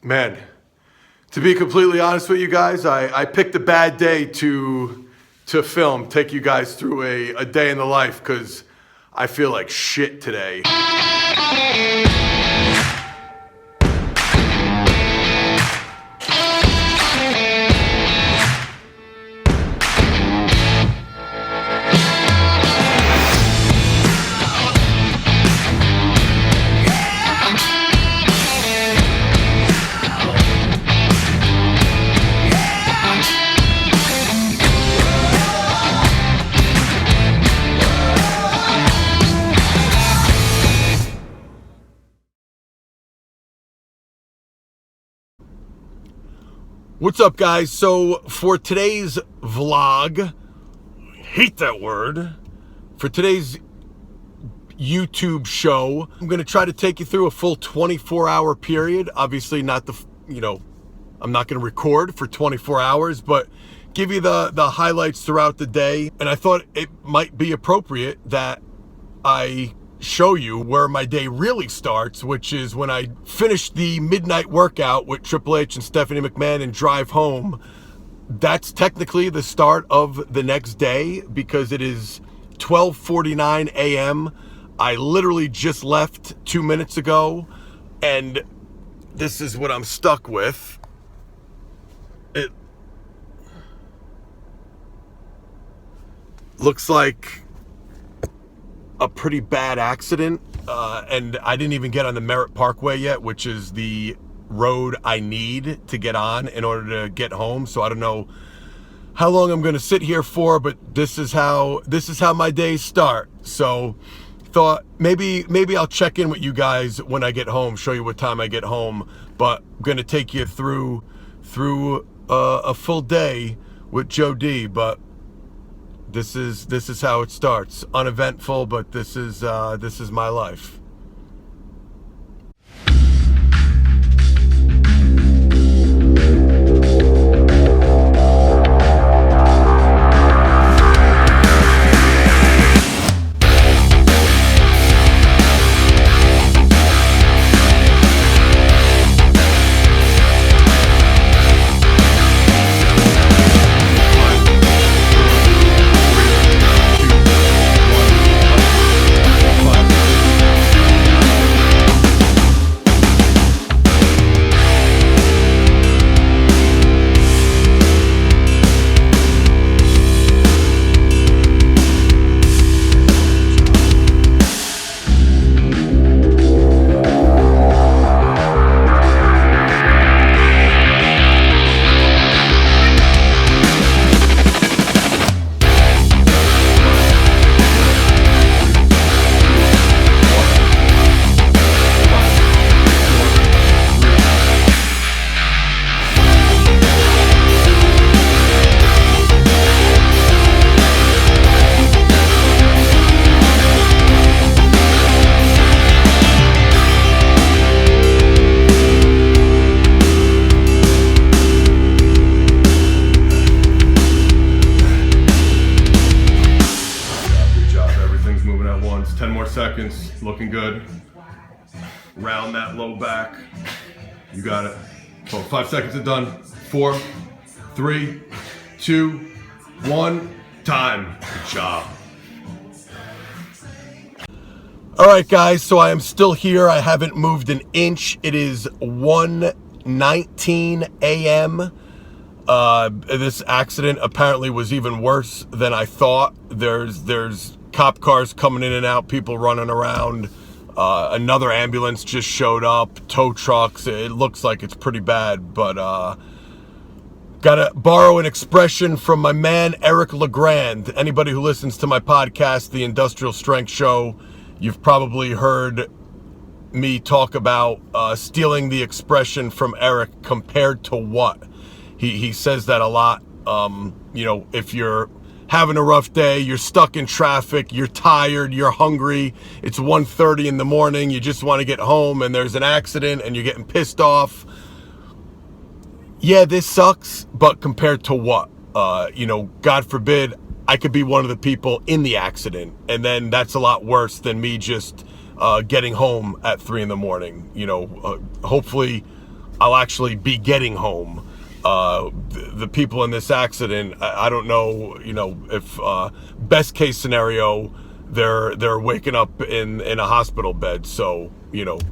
Man, to be completely honest with you guys, I picked a bad day to film, take you guys through a day in the life, because I feel like shit today. What's up, guys? So for today's vlog, hate that word, for today's YouTube show, I'm going to try to take you through a full 24-hour period. Obviously not I'm not going to record for 24 hours, but give you the highlights throughout the day. And I thought it might be appropriate that I show you where my day really starts, which is when I finish the midnight workout with Triple H and Stephanie McMahon and drive home. That's technically the start of the next day, because it is 12:49 a.m. I literally just left 2 minutes ago, and this is what I'm stuck with. It looks like a pretty bad accident, and I didn't even get on the Merritt Parkway yet, which is the road I need to get on in order to get home. So I don't know how long I'm going to sit here for, but this is how my days start. So thought maybe I'll check in with you guys when I get home, show you what time I get home, but I'm going to take you through a full day with Joe D. But this is how it starts. Uneventful, but this is my life. Seconds, looking good. Round that low back. You got it. So 5 seconds are done. 4, 3, 2, 1. Time. Good job. All right, guys. So I am still here. I haven't moved an inch. It is 1:19 a.m. This accident apparently was even worse than I thought. There's cop cars coming in and out, people running around. Another ambulance just showed up, tow trucks. It looks like it's pretty bad, but gotta borrow an expression from my man Eric LeGrand. Anybody who listens to my podcast, The Industrial Strength Show, you've probably heard me talk about stealing the expression from Eric, compared to what. He says that a lot. If you're having a rough day, you're stuck in traffic, you're tired, you're hungry, it's 1:30 in the morning, you just want to get home, and there's an accident and you're getting pissed off. Yeah, this sucks, but compared to what? God forbid I could be one of the people in the accident, and then that's a lot worse than me just getting home at 3 in the morning. Hopefully I'll actually be getting home. The people in this accident, I don't know, if best case scenario, they're waking up in a hospital bed. So,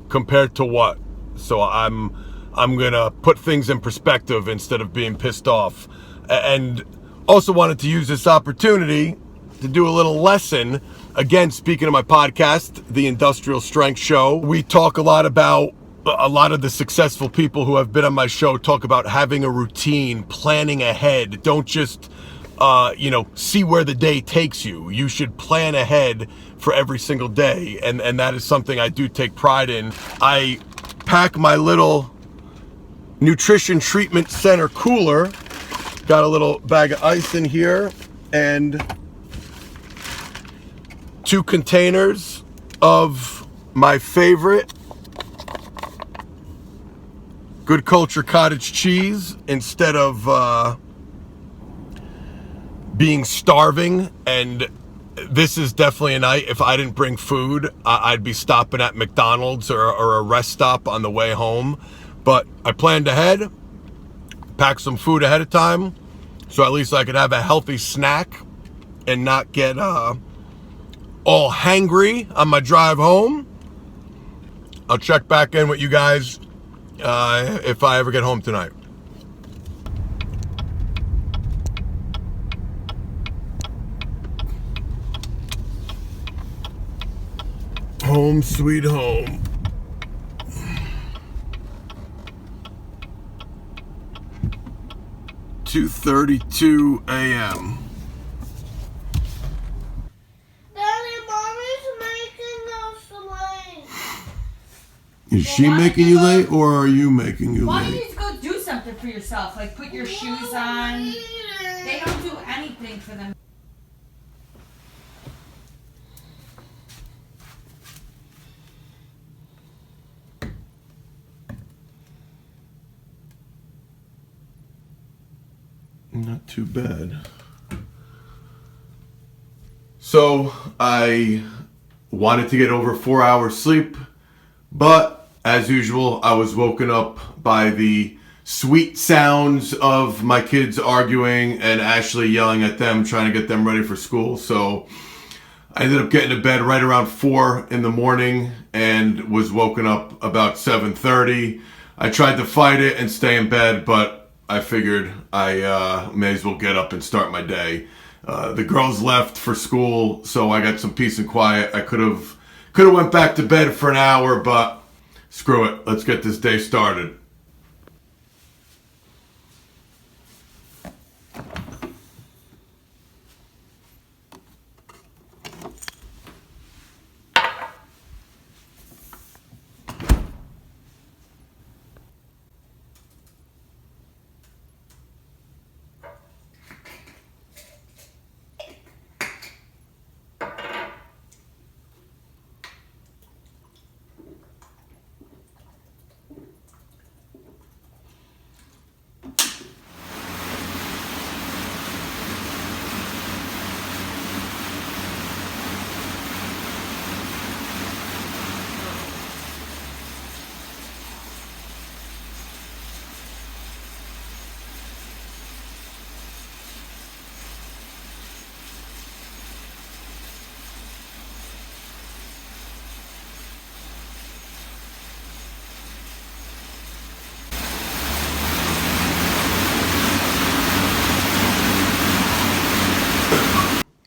compared to what? So I'm gonna put things in perspective instead of being pissed off. And also wanted to use this opportunity to do a little lesson. Again, speaking of my podcast, The Industrial Strength Show, we talk a lot of the successful people who have been on my show talk about having a routine, planning ahead. Don't just, see where the day takes you. You should plan ahead for every single day. And that is something I do take pride in. I pack my little nutrition treatment center cooler. Got a little bag of ice in here and 2 containers of my favorite Good Culture cottage cheese instead of being starving. And this is definitely a night, if I didn't bring food, I'd be stopping at McDonald's or a rest stop on the way home. But I planned ahead, packed some food ahead of time, so at least I could have a healthy snack and not get all hangry on my drive home. I'll check back in with you guys if I ever get home tonight. Home sweet home. (2:32 a.m.) Daddy, Mommy's making us late. Is she making you late, or are you making you Why don't you late? just go do something for yourself? Like put your shoes on. They don't do anything for them. Not too bad. So I wanted to get over 4 hours sleep, but as usual, I was woken up by the sweet sounds of my kids arguing and Ashley yelling at them, trying to get them ready for school. So I ended up getting to bed right around 4 in the morning and was woken up about 7:30. I tried to fight it and stay in bed, but I figured I may as well get up and start my day. The girls left for school, so I got some peace and quiet. I could have went back to bed for an hour, but screw it. Let's get this day started.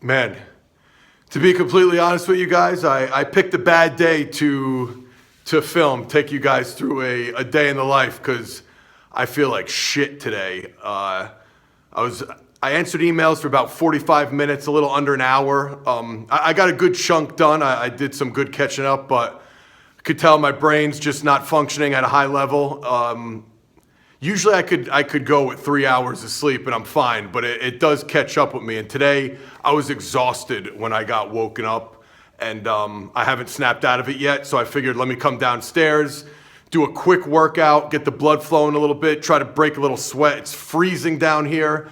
Man, to be completely honest with you guys, I picked a bad day to film, take you guys through a day in the life, because I feel like shit today. I answered emails for about 45 minutes, a little under an hour. I got a good chunk done. I did some good catching up, but I could tell my brain's just not functioning at a high level. Usually I could go with 3 hours of sleep and I'm fine, but it does catch up with me. And today I was exhausted when I got woken up, and I haven't snapped out of it yet. So I figured, let me come downstairs, do a quick workout, get the blood flowing a little bit, try to break a little sweat. It's freezing down here.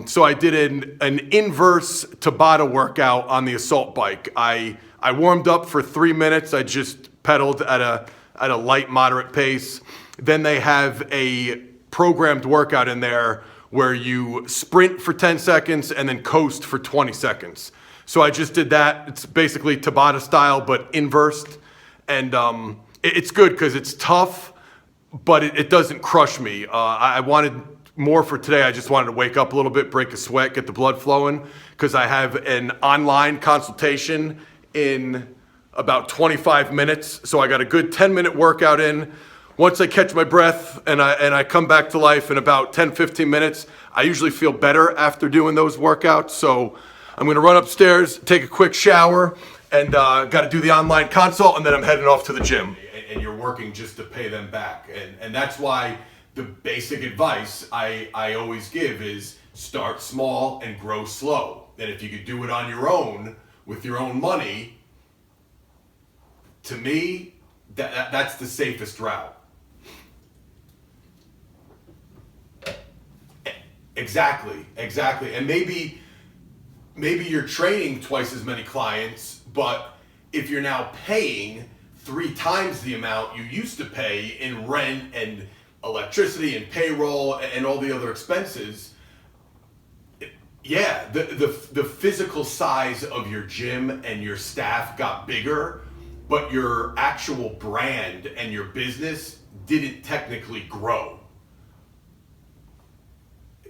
So I did an inverse Tabata workout on the assault bike. I warmed up for 3 minutes. I just pedaled at a light, moderate pace. then they have a programmed workout in there where you sprint for 10 seconds and then coast for 20 seconds. So I just did that. It's basically Tabata style, but inversed. And it's good because it's tough, but it doesn't crush me. I wanted more for today. I just wanted to wake up a little bit, break a sweat, get the blood flowing, because I have an online consultation in about 25 minutes. So I got a good 10-minute workout in. Once I catch my breath and I come back to life in about 10, 15 minutes, I usually feel better after doing those workouts. So I'm gonna run upstairs, take a quick shower, and gotta do the online consult, and then I'm heading off to the gym. And you're working just to pay them back. And that's why the basic advice I always give is start small and grow slow. And if you could do it on your own, with your own money, to me, that's the safest route. Exactly. And maybe you're training twice as many clients, but if you're now paying 3 times the amount you used to pay in rent and electricity and payroll and all the other expenses, yeah, the physical size of your gym and your staff got bigger, but your actual brand and your business didn't technically grow.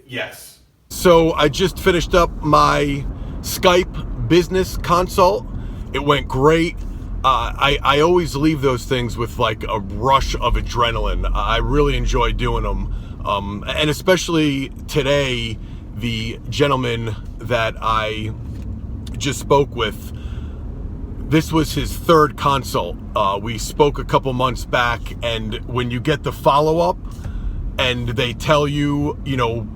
Yes. So I just finished up my Skype business consult. It went great. I always leave those things with like a rush of adrenaline. I really enjoy doing them. And especially today, the gentleman that I just spoke with, this was his 3rd consult. We spoke a couple months back, and when you get the follow-up and they tell you, you know,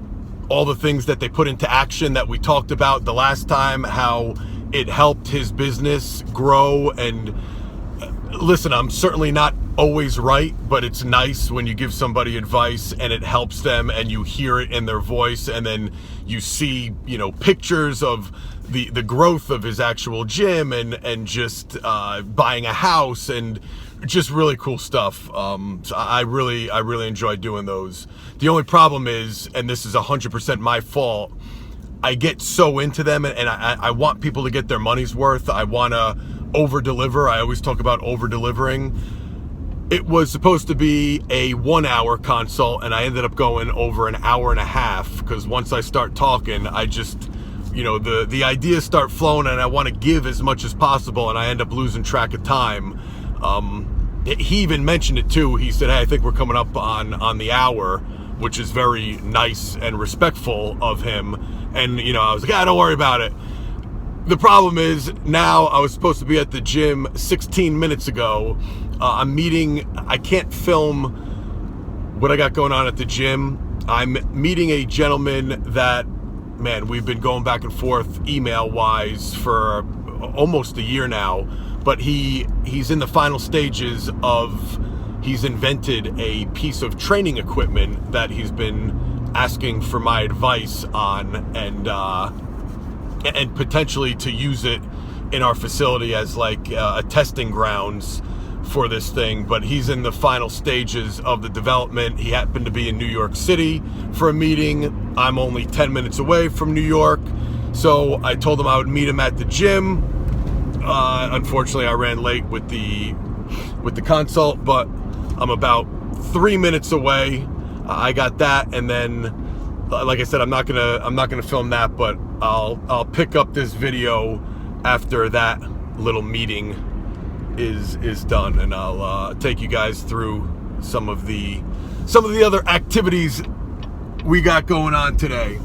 all the things that they put into action that we talked about the last time, how it helped his business grow. And listen, I'm certainly not always right, but it's nice when you give somebody advice and it helps them and you hear it in their voice, and then you see, you know, pictures of the growth of his actual gym and just buying a house and just really cool stuff. So I really enjoy doing those. The only problem is, and this is 100% my fault, I get so into them, and I want people to get their money's worth. I want to over-deliver. I always talk about over-delivering. It was supposed to be a 1-hour consult, and I ended up going over an hour and a half, because once I start talking, I just, you know, the ideas start flowing, and I want to give as much as possible, and I end up losing track of time. He even mentioned it too. He said, hey, I think we're coming up on the hour, which is very nice and respectful of him. And, you know, I was like, don't worry about it. The problem is now I was supposed to be at the gym 16 minutes ago. I can't film what I got going on at the gym. I'm meeting a gentleman that, man, we've been going back and forth email-wise for almost a year now. But he's in the final stages of, he's invented a piece of training equipment that he's been asking for my advice on, and potentially to use it in our facility as like a testing grounds for this thing. But he's in the final stages of the development. He happened to be in New York City for a meeting. I'm only 10 minutes away from New York. So I told him I would meet him at the gym. Unfortunately, I ran late with the consult, but I'm about 3 minutes away. I got that, and then, like I said, I'm not gonna film that, but I'll pick up this video after that little meeting is done, and I'll take you guys through some of the other activities we got going on today.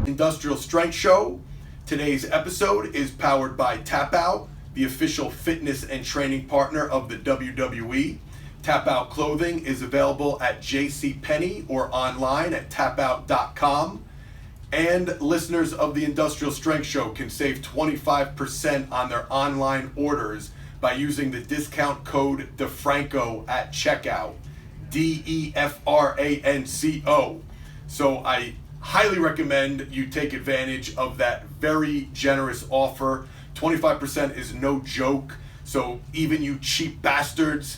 Industrial Strength Show. Today's episode is powered by Tap Out, the official fitness and training partner of the WWE. Tap Out clothing is available at JCPenney or online at tapout.com. And listeners of the Industrial Strength Show can save 25% on their online orders by using the discount code DeFranco at checkout. DEFRANCO. So I highly recommend you take advantage of that very generous offer. 25% is no joke. So even you cheap bastards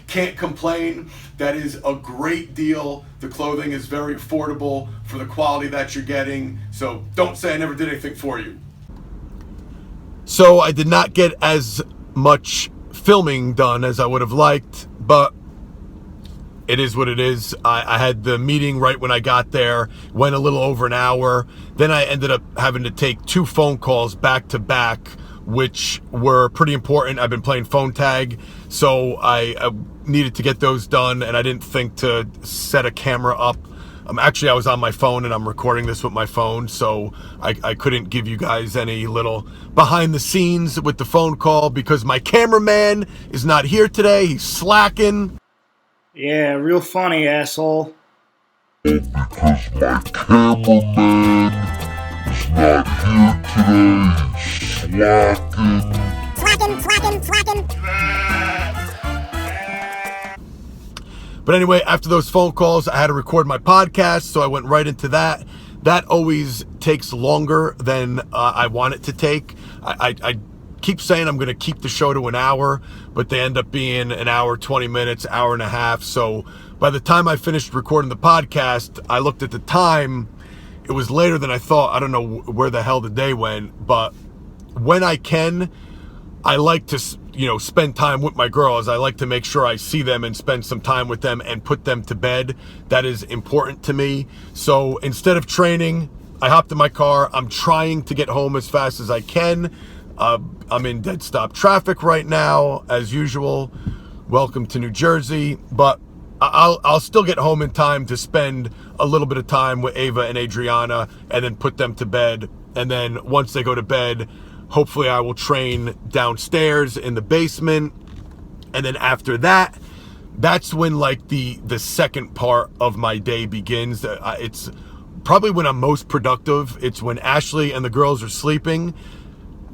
can't complain. That is a great deal. The clothing is very affordable for the quality that you're getting. So don't say I never did anything for you. So I did not get as much filming done as I would have liked, but it is what it is. I had the meeting right when I got there, went a little over an hour. Then I ended up having to take 2 phone calls back to back, which were pretty important. I've been playing phone tag, so I needed to get those done, and I didn't think to set a camera up. Actually, I was on my phone, and I'm recording this with my phone, so I couldn't give you guys any little behind the scenes with the phone call because my cameraman is not here today. He's slacking. Yeah, real funny, asshole. Because my cameraman is not here today. He's slacking. But anyway, after those phone calls, I had to record my podcast, so I went right into that. That always takes longer than I want it to take. I keep saying I'm going to keep the show to an hour, but they end up being an hour, 20 minutes, hour and a half. So by the time I finished recording the podcast, I looked at the time. It was later than I thought. I don't know where the hell the day went, but when I can, I like to, spend time with my girls. I like to make sure I see them and spend some time with them and put them to bed. That is important to me. So instead of training, I hopped in my car. I'm trying to get home as fast as I can. I'm in dead stop traffic right now, as usual. Welcome to New Jersey. But I'll still get home in time to spend a little bit of time with Ava and Adriana and then put them to bed. And then once they go to bed, hopefully I will train downstairs in the basement. And then after that, that's when like the second part of my day begins. It's probably when I'm most productive. It's when Ashley and the girls are sleeping.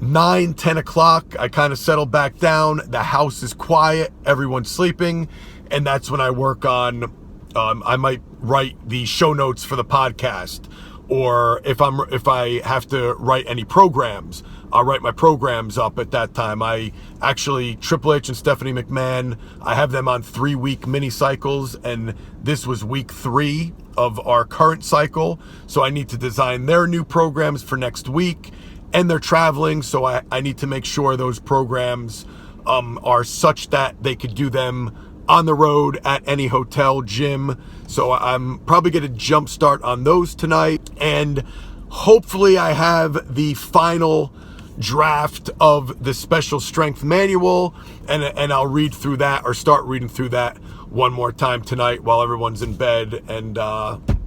9, 10 o'clock, I kind of settle back down. The house is quiet. Everyone's sleeping. And that's when I work on, I might write the show notes for the podcast. Or if I have to write any programs, I'll write my programs up at that time. I actually, Triple H and Stephanie McMahon, I have them on 3-week mini cycles, and this was week 3 of our current cycle. So I need to design their new programs for next week, and they're traveling, so I need to make sure those programs are such that they could do them on the road at any hotel, gym. So I'm probably going to jump start on those tonight, and hopefully I have the final draft of the special strength manual, and I'll read through that, or start reading through that one more time tonight while everyone's in bed. And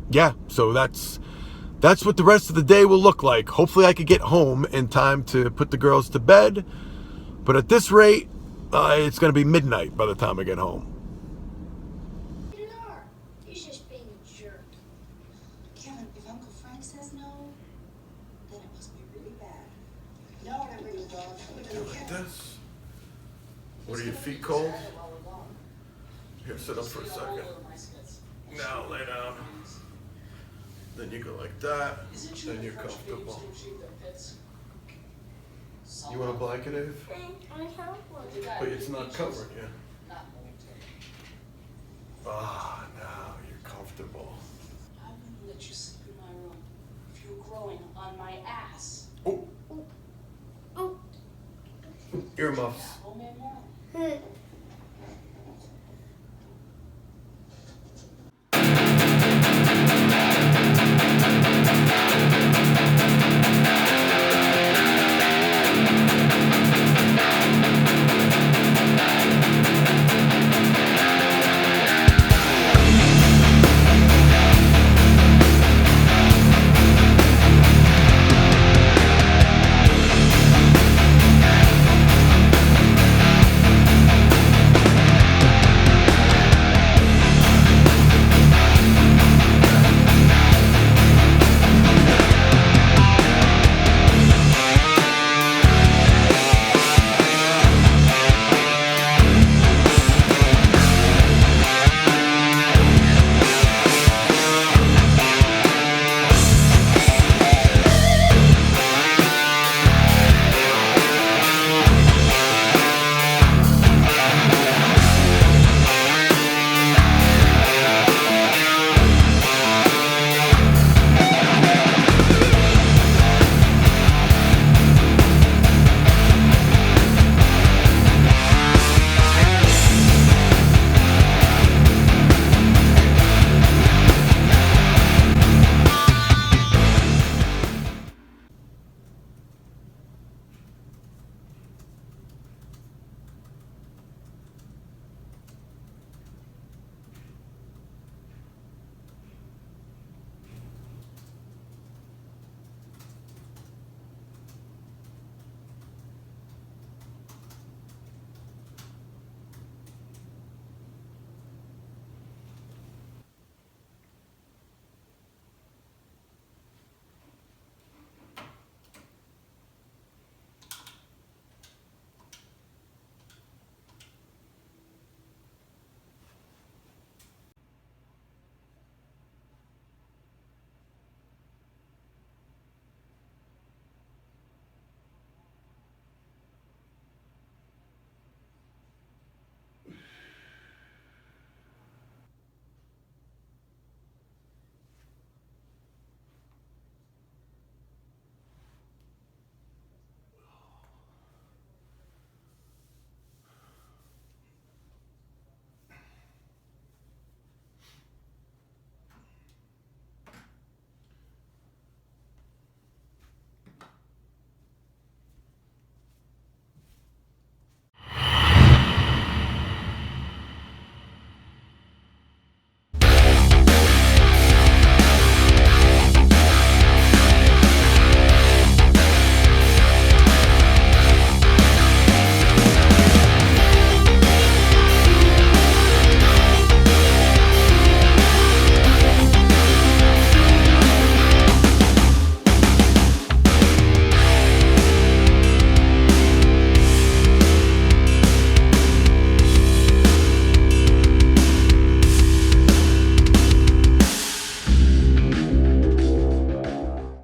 yeah, so that's what the rest of the day will look like. Hopefully I could get home in time to put the girls to bed, but at this rate, it's going to be midnight by the time I get home. He's just being a jerk. Kevin, if Uncle Frank says no, then it must be really bad. No, I bring the dog. Like this. What are your feet cold? Here, sit up for a second. Now lay down. Then you go like that. Then you're comfortable. You want a blanket, Eve? I have one. But it's not covering you. Ah, now you're comfortable. I wouldn't let you sleep in my room if you were growing on my ass. Oh. Oh. Earmuffs.